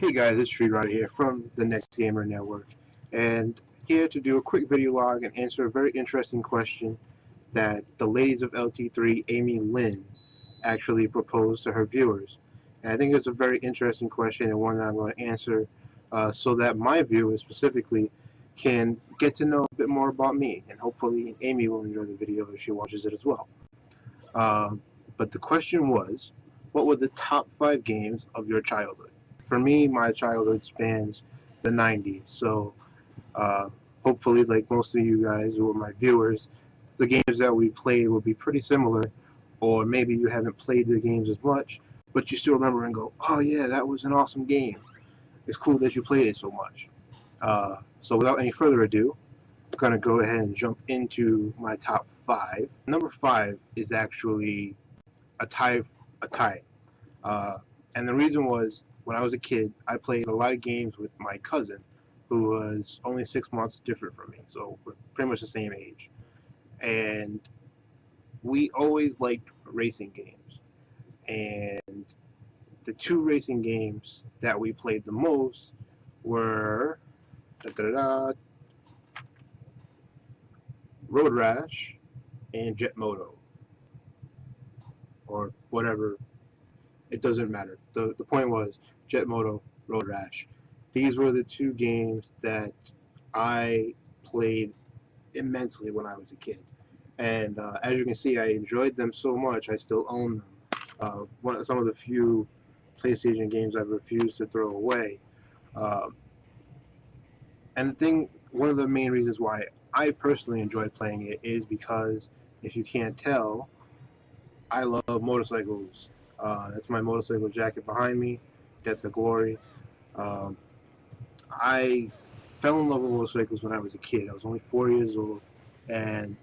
Hey guys, it's Ryder here from the Next Gamer Network, and here to do a quick video log and answer a very interesting question that the ladies of LT3, Amie Lynn, actually proposed to her viewers. And I think it's a very interesting question and one that I'm going to answer so that my viewers specifically can get to know a bit more about me, and hopefully Amie will enjoy the video if she watches it as well. But the question was, what were the top 5 games of your childhood? For me, my childhood spans the 90s, so hopefully, like most of you guys who are my viewers, the games that we played will be pretty similar, or maybe you haven't played the games as much, but you still remember and go, oh yeah, that was an awesome game. It's cool that you played it so much. So without any further ado, I'm going to go ahead and jump into my top 5. Number 5 is actually a tie. And the reason was, when I was a kid, I played a lot of games with my cousin, who was only 6 months different from me, so we're pretty much the same age. And we always liked racing games. And the 2 racing games that we played the most were Road Rash and Jet Moto, or whatever. It doesn't matter. The point was Jet Moto, Road Rash. These were the 2 games that I played immensely when I was a kid. And as you can see, I enjoyed them so much, I still own them. Some of the few PlayStation games I've refused to throw away. And one of the main reasons why I personally enjoy playing it is because, if you can't tell, I love motorcycles. That's my motorcycle jacket behind me, Death to Glory. I fell in love with motorcycles when I was a kid. I was only 4 years old, and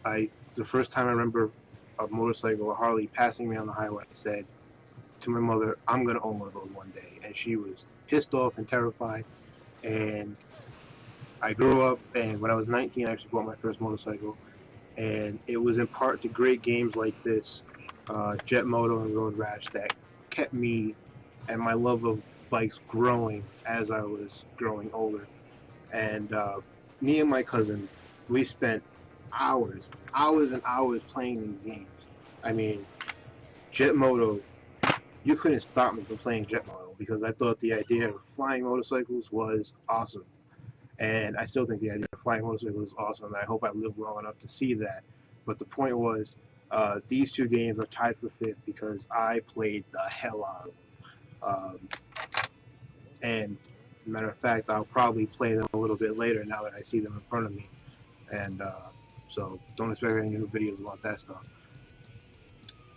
the first time I remember a motorcycle, a Harley, passing me on the highway, I said to my mother, I'm going to own one of those one day. And she was pissed off and terrified. And I grew up, and when I was 19, I actually bought my first motorcycle. And it was in part to great games like this, Jet Moto and Road Rash, that kept me and my love of bikes growing as I was growing older. And me and my cousin, we spent hours and hours playing these games. I mean, Jet Moto, you couldn't stop me from playing Jet Moto, because I thought the idea of flying motorcycles was awesome. And I still think the idea of flying motorcycles is awesome, and I hope I live long enough to see that. But the point was, these 2 games are tied for 5th because I played the hell out of them. And matter of fact, I'll probably play them a little bit later now that I see them in front of me. And so don't expect any new videos about that stuff.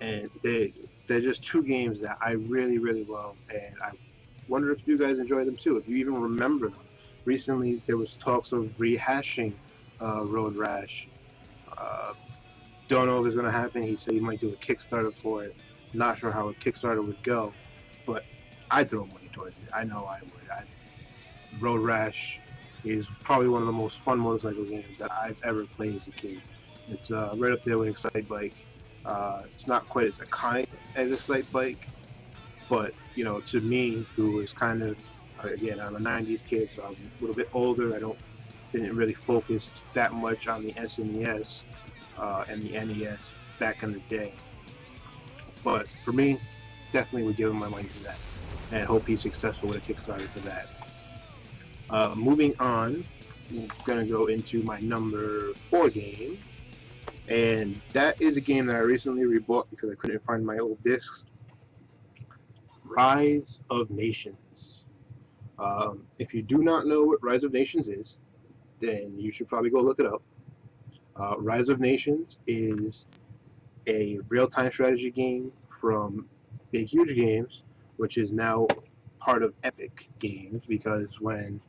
And they're just 2 games that I really, really love, and I wonder if you guys enjoy them too, if you even remember them. Recently, there was talks of rehashing Road Rash. Don't know if it's going to happen. He said he might do a Kickstarter for it. Not sure how a Kickstarter would go, but I'd throw money towards it. I know I would. Road Rash is probably one of the most fun motorcycle games that I've ever played as a kid. It's right up there with Excite Bike. It's not quite as iconic as Excite Bike, but you know, to me, who was kind of, again, I'm a 90s kid, so I'm a little bit older. Didn't really focus that much on the SNES and the NES back in the day. But for me, definitely would give him my money for that, and hope he's successful with a Kickstarter for that. Moving on, I'm gonna go into my number 4 game, and that is a game that I recently rebought because I couldn't find my old discs. Rise of Nations. If you do not know what Rise of Nations is, then you should probably go look it up. Rise of Nations is a real-time strategy game from Big Huge Games, which is now part of Epic Games, because when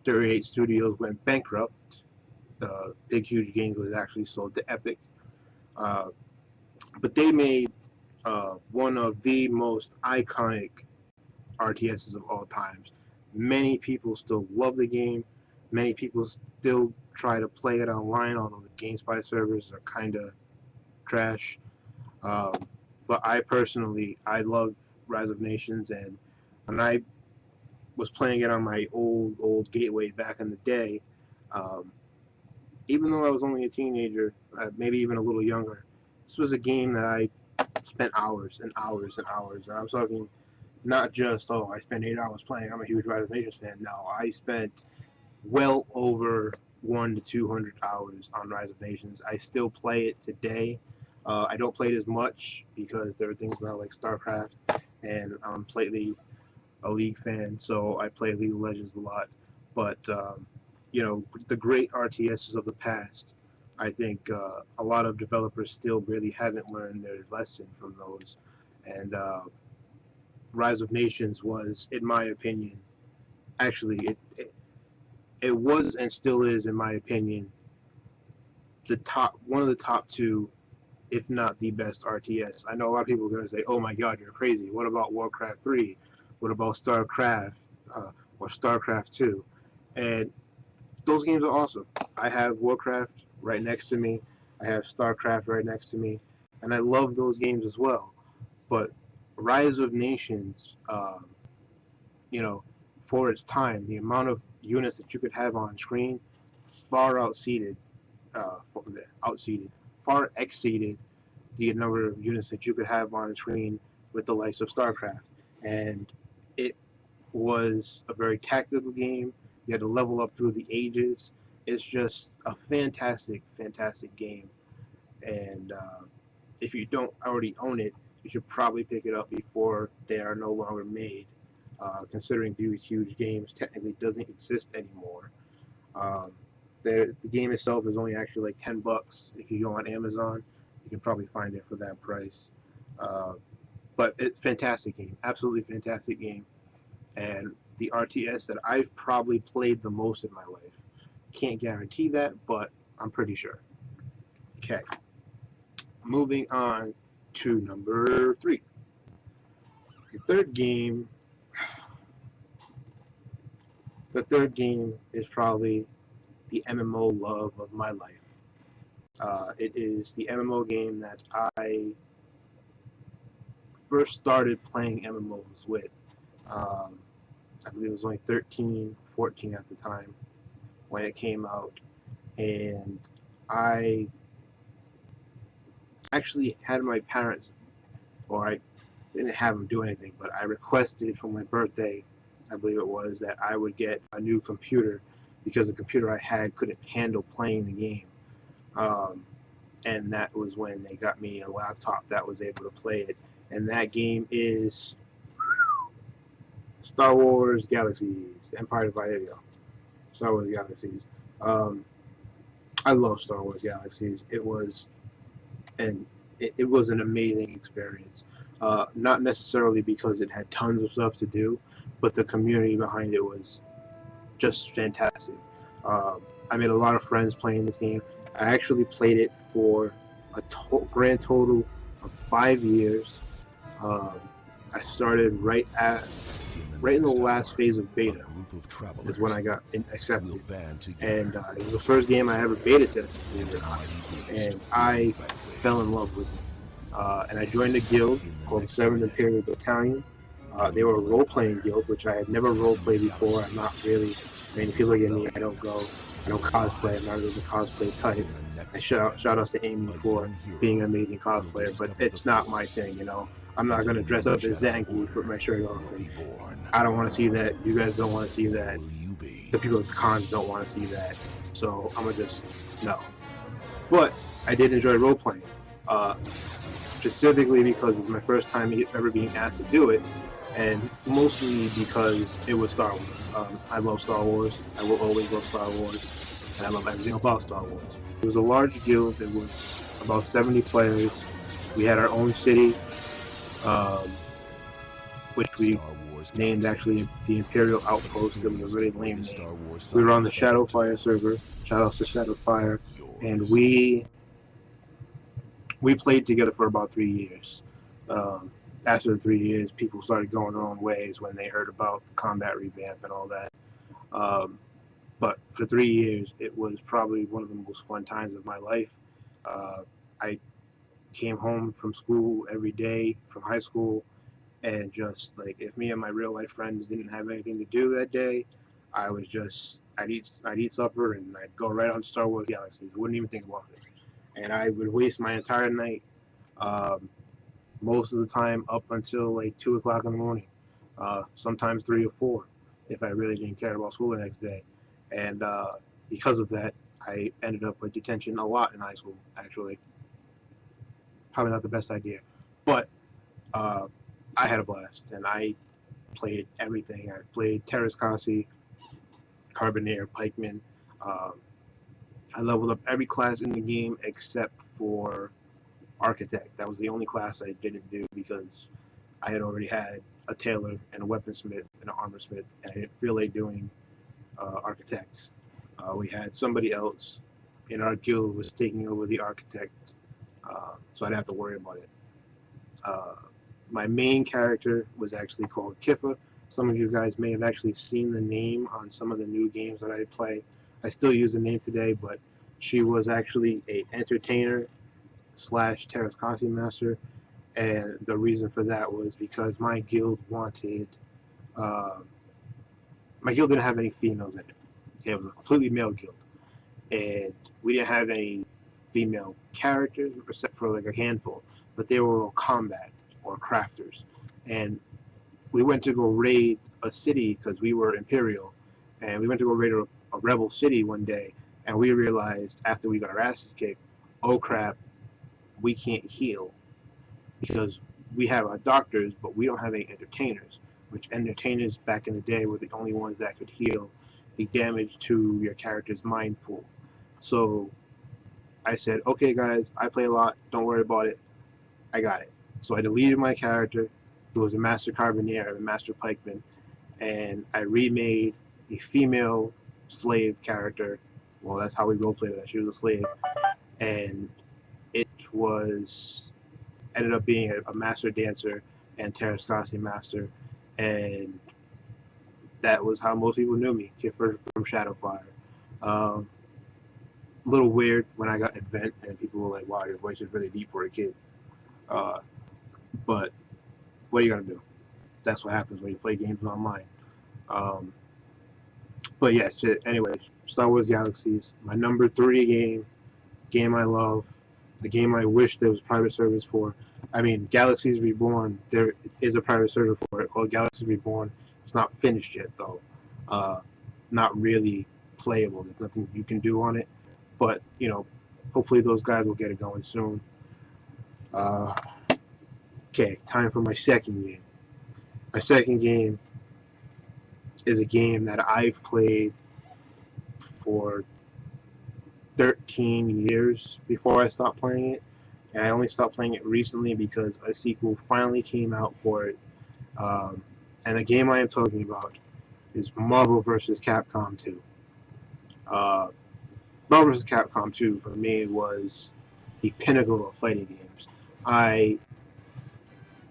38 Studios went bankrupt, Big Huge Games was actually sold to Epic. But they made one of the most iconic RTSs of all times. Many people still love the game. Many people still try to play it online, although the GameSpy servers are kind of trash. But I personally, I love Rise of Nations, and when I was playing it on my old gateway back in the day, um, even though I was only a teenager, maybe even a little younger, this was a game that I spent hours and hours and hours. And I'm talking not just, oh, I spent 8 hours playing. I'm a huge Ryder Nations fan. No, I spent well over 1 to 200 hours on Rise of Nations. I still play it today. I don't play it as much because there are things now like StarCraft, and I'm slightly a League fan, so I play League of Legends a lot. But you know, the great RTSs of the past, I think a lot of developers still really haven't learned their lesson from those. And Rise of Nations was, in my opinion, actually it was and still is, in my opinion, one of the top two, if not the best RTS. I know a lot of people are going to say, "Oh my God, you're crazy. What about Warcraft 3? What about StarCraft or StarCraft 2?" And those games are awesome. I have Warcraft right next to me. I have StarCraft right next to me, and I love those games as well. But Rise of Nations, you know, for its time, the amount of units that you could have on screen far far exceeded the number of units that you could have on screen with the likes of StarCraft. And it was a very tactical game. You had to level up through the ages. It's just a fantastic, fantastic game. And if you don't already own it, you should probably pick it up before they are no longer made. Considering these huge games technically doesn't exist anymore. Um, the game itself is only actually like $10 if you go on Amazon. You can probably find it for that price. But it's fantastic game, absolutely fantastic game, and the RTS that I've probably played the most in my life. Can't guarantee that, but I'm pretty sure. Okay, moving on to number 3. The third game is probably the MMO love of my life. It is the MMO game that I first started playing MMOs with. I believe it was only 13, 14 at the time when it came out. And I actually had my parents, or I didn't have them do anything, but I requested for my birthday, I believe it was, that I would get a new computer because the computer I had couldn't handle playing the game. And that was when they got me a laptop that was able to play it. And that game is Star Wars Galaxies, The Empire Divided. Star Wars Galaxies. I love Star Wars Galaxies. It was an amazing experience. Not necessarily because it had tons of stuff to do, but the community behind it was just fantastic. I made a lot of friends playing this game. I actually played it for a grand total of 5 years. I started right in the last phase of beta is when I got accepted, and it was the first game I ever beta tested, believe it or not, and I fell in love with it. And I joined a guild called the 7th Imperial Battalion. They were a role-playing guild, which I had never role-played before. I'm not really, I mean, if you look at me, I don't cosplay. I'm not really the cosplay type. And shout outs to Amie for being an amazing cosplayer, but it's not my thing, you know. I'm not going to dress up as Zangief with my shirt off, and I don't want to see that. You guys don't want to see that. The people at the cons don't want to see that. So I'm going to just, no. But I did enjoy role-playing, specifically because it was my first time ever being asked to do it, and mostly because it was Star Wars. I love Star Wars. I will always love Star Wars, and I love everything about Star Wars. It was a large guild. It was about 70 players. We had our own city, which we named actually the Imperial Outpost. It was a really lame name. We were on the Shadowfire server. Shout out to Shadowfire, and we played together for about 3 years. After the 3 years, people started going their own ways when they heard about the combat revamp and all that. But for 3 years, it was probably one of the most fun times of my life. I came home from school every day, from high school, and just like if me and my real life friends didn't have anything to do that day, I'd eat supper and I'd go right on Star Wars Galaxies. I wouldn't even think about it, and I would waste my entire night, um, most of the time up until like 2 o'clock in the morning, sometimes 3 or 4, if I really didn't care about school the next day, and because of that, I ended up with detention a lot in high school. Actually, probably not the best idea, but uh, I had a blast, and I played everything. I played Terrascasi, Carboneer, Pikeman. Um, I leveled up every class in the game except for Architect. That was the only class I didn't do because I had already had a tailor and a weaponsmith and an armorsmith, and I didn't feel like doing Architects. We had somebody else in our guild was taking over the Architect, so I'd have to worry about it. Uh, my main character was actually called Kiffa. Some of you guys may have actually seen the name on some of the new games that I play. I still use the name today, but she was actually a entertainer slash Terrascasi master, and the reason for that was because my guild wanted. Uh, my guild didn't have any females in it. It was a completely male guild, and we didn't have any female characters except for like a handful, but they were all combat or crafters, and we went to go raid a city because we were Imperial, and we went to go raid a rebel city one day, and we realized after we got our asses kicked, oh crap, we can't heal because we have our doctors, but we don't have any entertainers, which entertainers back in the day were the only ones that could heal the damage to your character's mind pool. So I said, okay guys, I play a lot, don't worry about it, I got it. So I deleted my character, who was a Master Carboneer, a Master Pikeman, and I remade a female slave character. Well, that's how we roleplayed that. She was a slave, and it was ended up being a master dancer and Terrascasi master, and that was how most people knew me, Kiffer from Shadowfire. A little weird when I got Advent, and people were like, "Wow, your voice is really deep for a kid." But what are you gonna do? That's what happens when you play games online. Um, but yeah, anyway, Star Wars Galaxies, my number 3 game I love, a game I wish there was private service for. I mean, Galaxies Reborn, there is a private server for it called Galaxies Reborn. It's not finished yet, though. Not really playable. There's nothing you can do on it. But, you know, hopefully those guys will get it going soon. Okay, time for my second game. My second game is a game that I've played for 13 years before I stopped playing it, and I only stopped playing it recently because a sequel finally came out for it. And the game I am talking about is Marvel vs. Capcom 2. Marvel vs. Capcom 2 for me was the pinnacle of fighting games.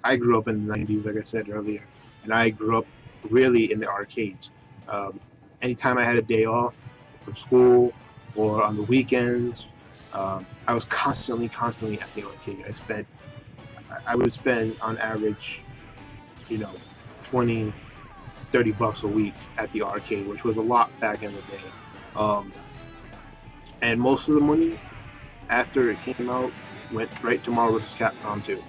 I grew up in the 90s, like I said earlier, and I grew up really in the arcades. Anytime I had a day off from school or on the weekends, I was constantly at the arcade. I would spend on average, you know, 20, 30 bucks a week at the arcade, which was a lot back in the day. And most of the money after it came out went right to Marvel vs. Capcom 2.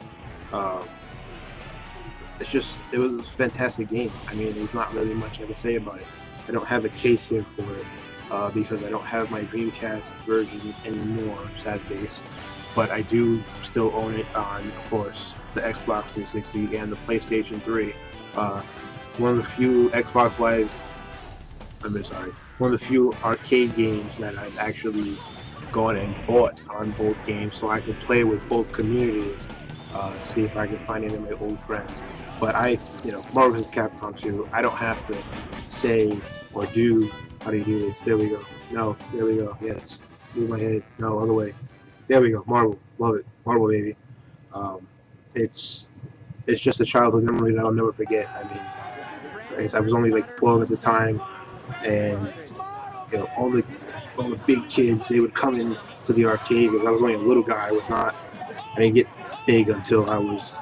It was a fantastic game. I mean, there's not really much I can say about it. I don't have a case here for it because I don't have my Dreamcast version anymore, sad face. But I do still own it on, of course, the Xbox 360 and the PlayStation 3. One of the few one of the few arcade games that I've actually gone and bought on both games so I could play with both communities, see if I can find any of my old friends. But Marvel vs. Capcom 2, I don't have to say or do, how do you do this? There we go. No, there we go. Yes. Move my head. No, other way. There we go. Marvel. Love it. Marvel, baby. It's just a childhood memory that I'll never forget. I mean, I was only like 12 at the time, and all the big kids, they would come in to the arcade because I was only a little guy. I didn't get big until I was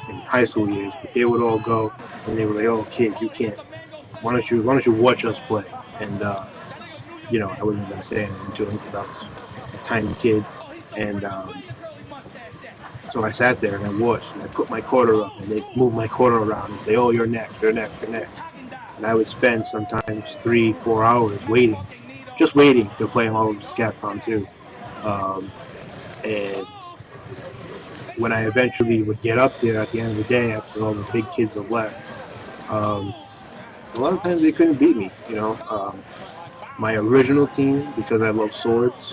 in high school years, but they would all go and they were like, "Oh, kid, you can't. Why don't you watch us play?" And I wasn't gonna say anything to him because I was a tiny kid, and so I sat there and I watched, and I put my quarter up, and they'd move my quarter around and say, "Oh, you're next, you're next, you're next," and I would spend sometimes 3, 4 hours waiting, just waiting to play Marvel's Capcom 2. And when I eventually would get up there at the end of the day, after all the big kids have left, um, a lot of times they couldn't beat me. My original team, because I love swords,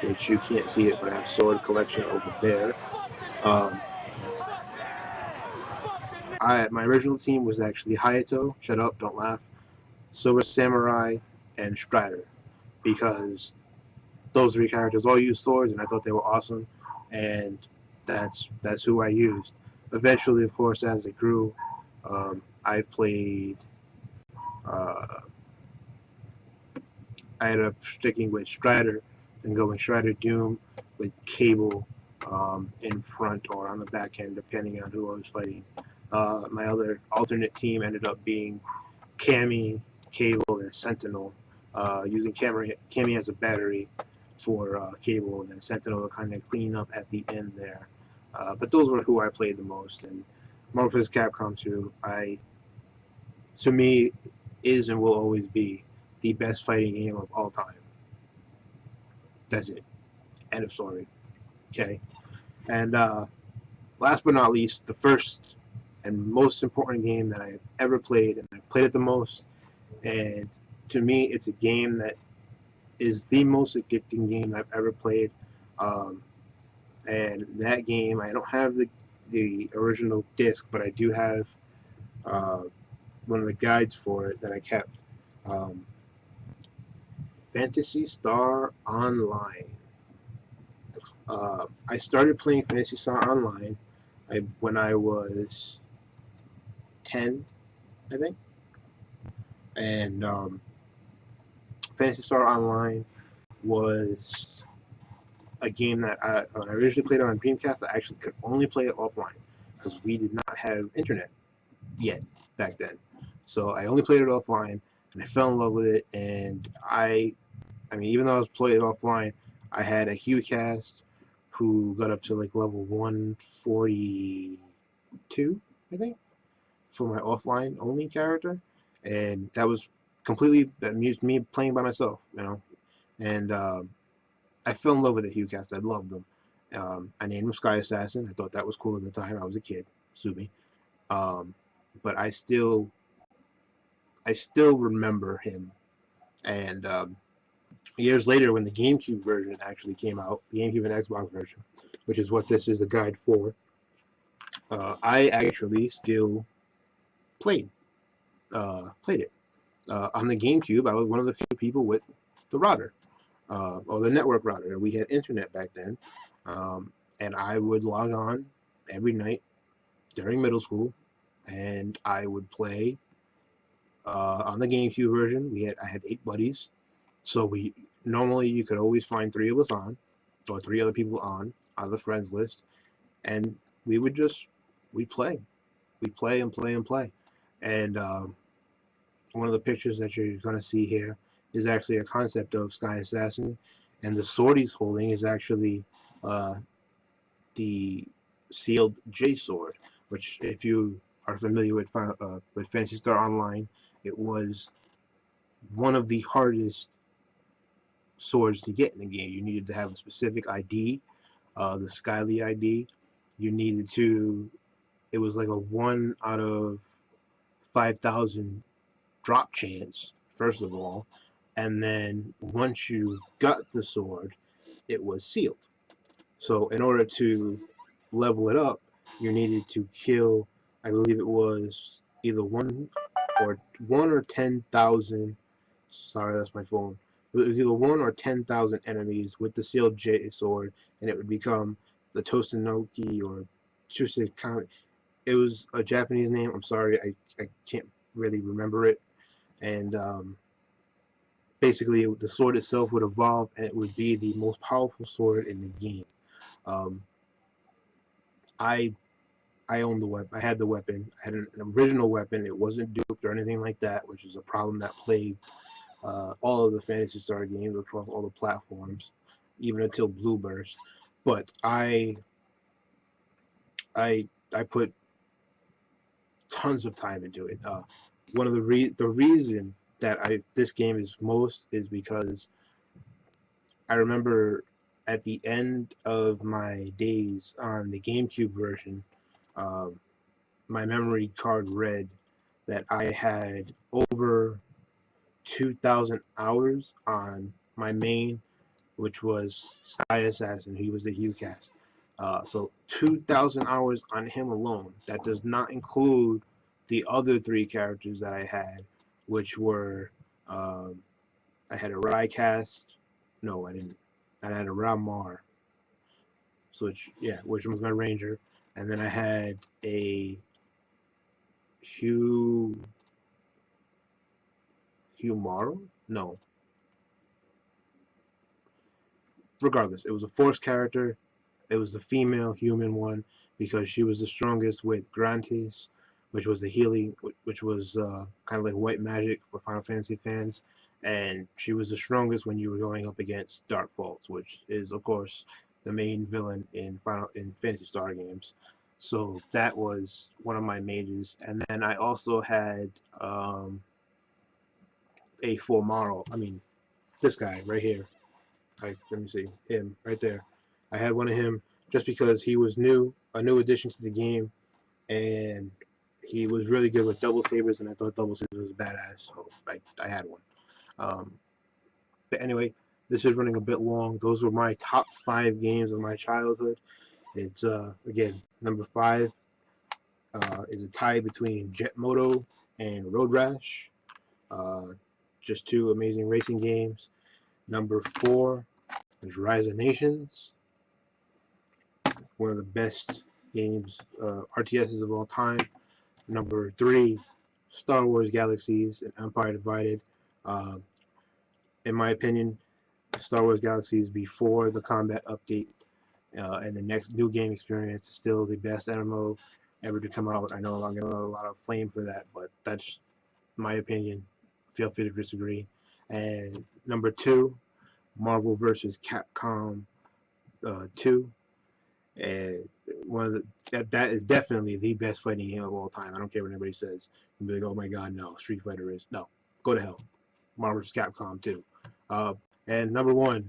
which you can't see it, but I have sword collection over there. Um, my original team was actually Hayato, shut up, don't laugh, Silver Samurai, and Strider, because those three characters all use swords, and I thought they were awesome, and that's who I used. Eventually, of course, as it grew, I played. Uh, I ended up sticking with Strider and going Strider Doom with Cable in front or on the back end, depending on who I was fighting. My other alternate team ended up being Cammy, Cable, and Sentinel, using Cammy as a battery for Cable, and then Sentinel to kind of clean up at the end there. But those were who I played the most. And Marvel vs. Capcom 2, to me, is and will always be the best fighting game of all time. That's it. End of story. Okay. And last but not least, the first and most important game that I've ever played, and I've played it the most, and to me, it's a game that is the most addicting game I've ever played. And that game, I don't have the original disc, but I do have one of the guides for it that I kept. Um, Phantasy Star Online. I started playing Phantasy Star Online when I was 10, I think. And Phantasy Star Online was a game that when I originally played it on Dreamcast, I actually could only play it offline because we did not have internet yet back then. So I only played it offline, and I fell in love with it. And I mean, even though I was playing it offline, I had a HughCast who got up to like level 142, I think, for my offline only character, and that was completely me playing by myself, And I fell in love with the HughCast. I loved them. I named him Sky Assassin. I thought that was cool at the time. I was a kid. Sue me. But I still remember him. And years later, when the GameCube version actually came out, the GameCube and Xbox version, which is what this is a guide for, I actually still played it. On the GameCube, I was one of the few people with the router, or the network router. We had internet back then, and I would log on every night during middle school, and I would play on the GameCube version. I had 8 buddies, so normally you could always find 3 of us on, or 3 other people on the friends list, and we play, and play and play, and one of the pictures that you're going to see here is actually a concept of Sky Assassin, and the sword he's holding is actually the sealed J sword, which, if you are familiar with Phantasy Star Online, it was one of the hardest swords to get in the game. You needed to have a specific ID, the Skyly ID. You needed to. It was like a 1 out of 5,000 drop chance, first of all, and then once you got the sword, it was sealed. So in order to level it up, you needed to kill, I believe it was either 1 or 10,000. Sorry, that's my phone. It was either 1 or 10,000 enemies with the sealed J sword, and it would become the Tosanoki or Chusekami. It was a Japanese name. I'm sorry, I can't really remember it. And basically, the sword itself would evolve, and it would be the most powerful sword in the game. I I owned the weapon. I had the weapon. I had an original weapon. It wasn't duped or anything like that, which is a problem that plagued all of the Phantasy Star games across all the platforms, even until Blue Burst. But I put tons of time into it. One of the reason that this game is most is because I remember at the end of my days on the GameCube version, um, my memory card read that I had over 2,000 hours on my main, which was Sky Assassin. He was the HughCast. So 2,000 hours on him alone. That does not include the other three characters that I had, which were I had a Rycast. No, I didn't. I had a Ramar. So which was my Ranger, and then I had a Hugh Morrow? No. Regardless, it was a Force character. It was the female human one because she was the strongest with Grantes, which was the healing, which was kind of like white magic for Final Fantasy fans, and she was the strongest when you were going up against Dark Faults, which is of course the main villain in Phantasy Star games. So that was one of my mages, and then I also had a full model. I mean, this guy right here. Let me see him right there. I had one of him just because he was new, a new addition to the game, and he was really good with double sabers, and I thought double sabers was badass, so I had one. But anyway, this is running a bit long. Those were my top 5 games of my childhood. It's again, number 5 is a tie between Moto and Road Rash. Uh, just 2 amazing racing games. Number 4 is Rise of Nations, one of the best games, RTSs of all time. Number 3, Star Wars Galaxies and Empire Divided. Uh, in my opinion, Star Wars Galaxies before the combat update and the next new game experience is still the best MMO ever to come out. I know I'm getting a lot of flame for that, but that's my opinion. Feel free to disagree. And number 2, Marvel vs. Capcom 2. And one of that is definitely the best fighting game of all time. I don't care what anybody says. You'll be like, oh my god, no, Street Fighter is. No, go to hell. Marvel vs. Capcom 2. And number 1,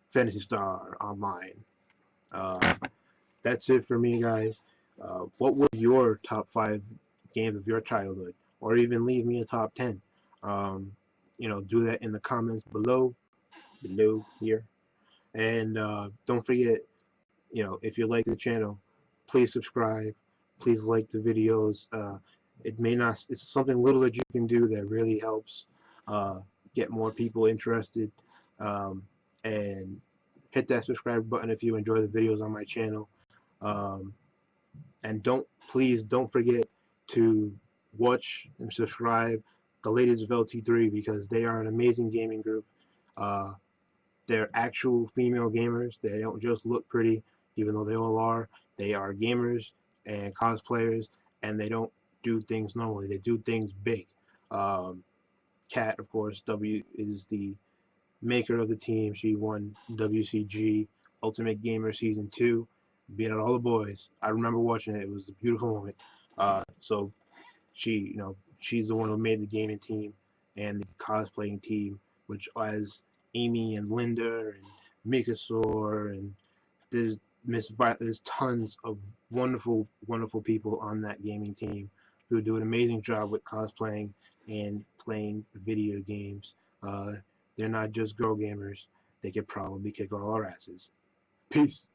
Phantasy Star Online. That's it for me, guys. What were your top 5 games of your childhood? Or even leave me a top 10. Do that in the comments below here. And don't forget, if you like the channel, please subscribe. Please like the videos. It's something little that you can do that really helps get more people interested. And hit that subscribe button if you enjoy the videos on my channel. And please don't forget to watch and subscribe the ladies of LT3 because they are an amazing gaming group. They're actual female gamers. They don't just look pretty, even though they all are. They are gamers and cosplayers, and they don't do things normally. They do things big. Kat, of course, is the maker of the team. She won WCG Ultimate Gamer Season 2, beat out all the boys. I remember watching it. It was a beautiful moment. So she's the one who made the gaming team and the cosplaying team, which has Amie and Linda and Mikasor, and there's tons of wonderful, wonderful people on that gaming team who do an amazing job with cosplaying and playing video games. They're not just girl gamers. They could probably kick all our asses. Peace.